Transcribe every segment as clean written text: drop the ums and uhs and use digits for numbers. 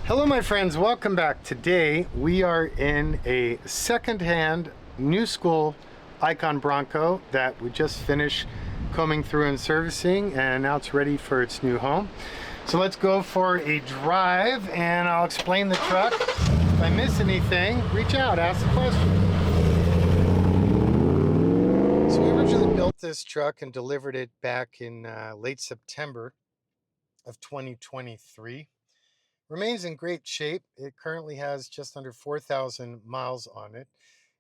Hello my friends, welcome back. Today we are in a second-hand new school Icon Bronco that we just finished combing through and servicing, and now it's ready for its new home. So let's go for a drive and I'll explain the truck. If I miss anything, reach out, ask a question. So we originally built this truck and delivered it back in late September of 2023. Remains in great shape. It currently has just under 4,000 miles on it,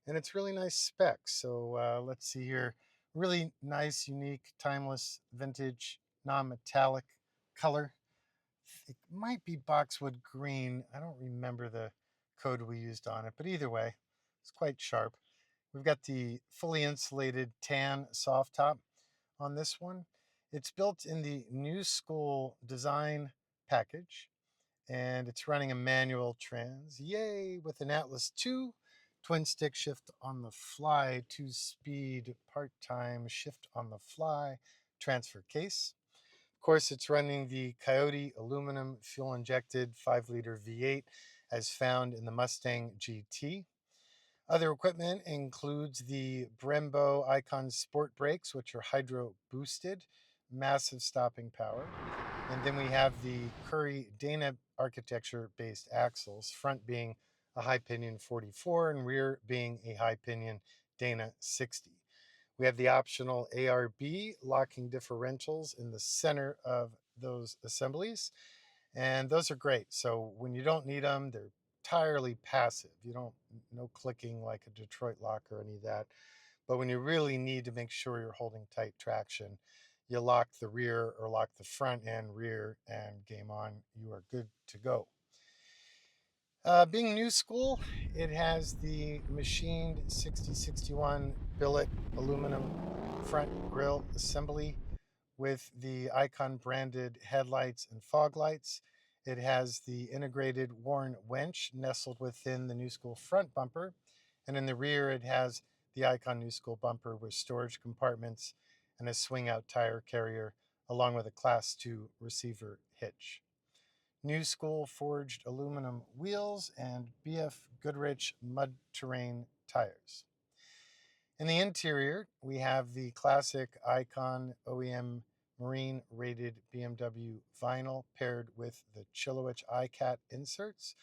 and it's really nice specs. So let's see here. Really nice, unique, timeless, vintage, non-metallic color. It might be boxwood green. I don't remember the code we used on it, but either way, it's quite sharp. We've got the fully insulated tan soft top on this one. It's built in the new school design package, and it's running a manual trans, yay, with an Atlas 2 twin stick shift on the fly, 2-speed part-time shift on the fly transfer case. Of course, it's running the Coyote aluminum fuel injected 5-liter V8 as found in the Mustang GT. Other equipment includes the Brembo Icon Sport Brakes, which are hydro boosted, massive stopping power. And then we have the Curry Dana architecture based axles, front being a high pinion 44 and rear being a high pinion Dana 60. We have the optional ARB locking differentials in the center of those assemblies, and those are great. So when you don't need them, they're entirely passive. You don't, no clicking like a Detroit lock or any of that. But when you really need to make sure you're holding tight traction, you lock the rear or lock the front and rear, and game on, you are good to go. Being new school, it has the machined 6061 billet aluminum front grille assembly with the Icon branded headlights and fog lights. It has the integrated Warren winch nestled within the new school front bumper. And in the rear, it has the Icon new school bumper with storage compartments and a swing out tire carrier, along with a class 2 receiver hitch. New school forged aluminum wheels and BF Goodrich mud terrain tires. In the interior, we have the classic Icon OEM marine rated BMW vinyl paired with the Chilowich iCat inserts.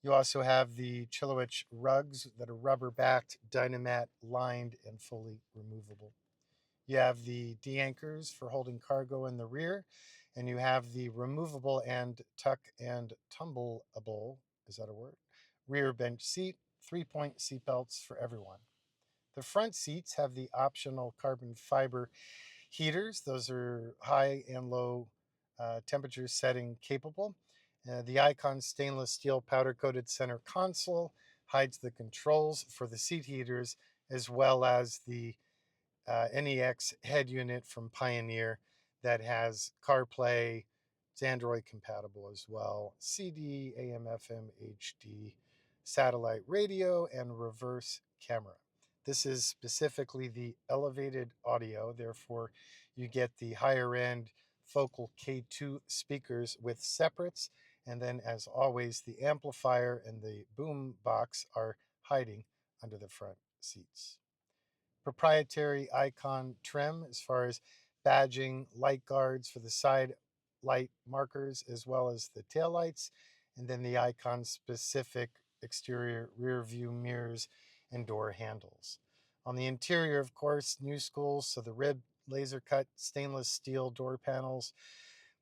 You also have the Chilowich rugs that are rubber backed, Dynamat lined, and fully removable. You have the D-anchors for holding cargo in the rear, and you have the removable and tuck and tumbleable, is that a word? Rear bench seat, 3-point seatbelts for everyone. The front seats have the optional carbon fiber heaters. Those are high and low temperature setting capable. The Icon stainless steel powder coated center console hides the controls for the seat heaters, as well as the NEX head unit from Pioneer that has CarPlay. It's Android compatible as well. CD, AM, FM, HD, satellite radio, and reverse camera. This is specifically the elevated audio. Therefore, you get the higher end Focal K2 speakers with separates. And then, as always, the amplifier and the boom box are hiding under the front seats. Proprietary Icon trim as far as badging, light guards for the side light markers, as well as the tail lights, and then the Icon specific exterior rear view mirrors and door handles. On the interior, of course, new school, so the rib laser cut stainless steel door panels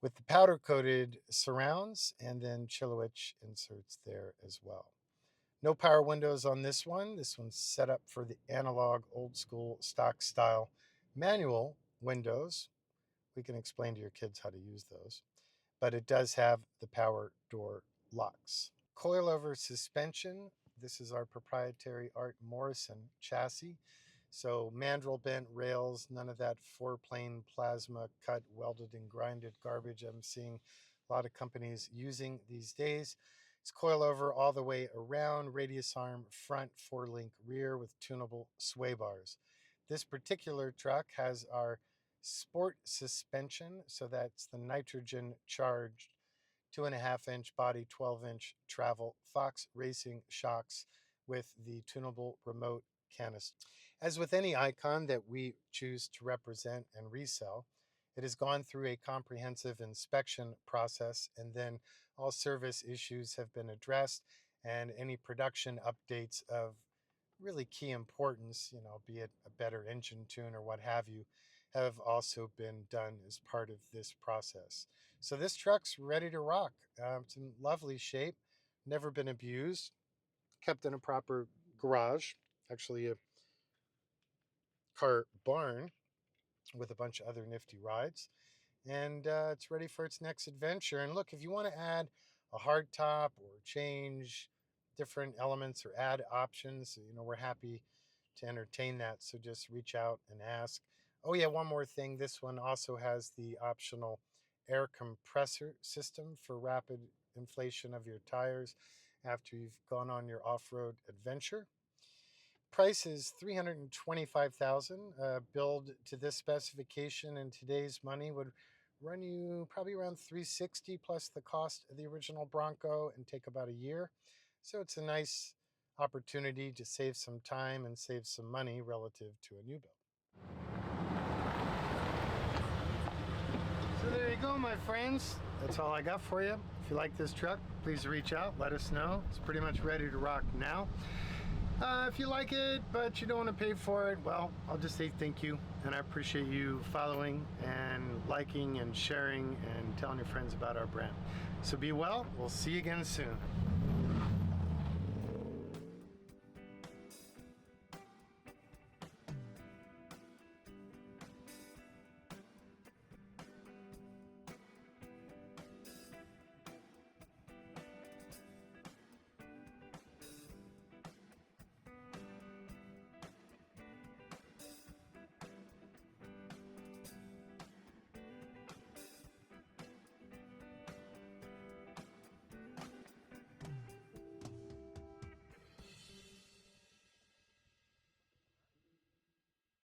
with the powder coated surrounds, and then Chilowich inserts there as well. No power windows on this one. This one's set up for the analog, old school, stock style manual windows. We can explain to your kids how to use those. But it does have the power door locks. Coilover suspension. This is our proprietary Art Morrison chassis. So mandrel bent rails, none of that 4-plane plasma cut, welded and grinded garbage I'm seeing a lot of companies using these days. It's coilover all the way around, radius arm, front, 4-link rear with tunable sway bars. This particular truck has our sport suspension, so that's the nitrogen charged 2.5-inch body, 12-inch travel Fox Racing shocks with the tunable remote canister. As with any icon that we choose to represent and resell, it has gone through a comprehensive inspection process, and then all service issues have been addressed, and any production updates of really key importance, be it a better engine tune or what have you, have also been done as part of this process. So this truck's ready to rock. It's in lovely shape, never been abused, kept in a proper garage, actually a car barn with a bunch of other nifty rides. And it's ready for its next adventure. And look, if you want to add a hardtop or change different elements or add options, we're happy to entertain that. So just reach out and ask. Oh yeah, one more thing. This one also has the optional air compressor system for rapid inflation of your tires after you've gone on your off-road adventure. Price is $325,000. Build to this specification in today's money would run you probably around $360 plus the cost of the original Bronco and take about a year. So it's a nice opportunity to save some time and save some money relative to a new build. So there you go, my friends. That's all I got for you. If you like this truck, please reach out, let us know. It's pretty much ready to rock now. If you like it, but you don't want to pay for it, well, I'll just say thank you. And I appreciate you following and liking and sharing and telling your friends about our brand. So be well. We'll see you again soon.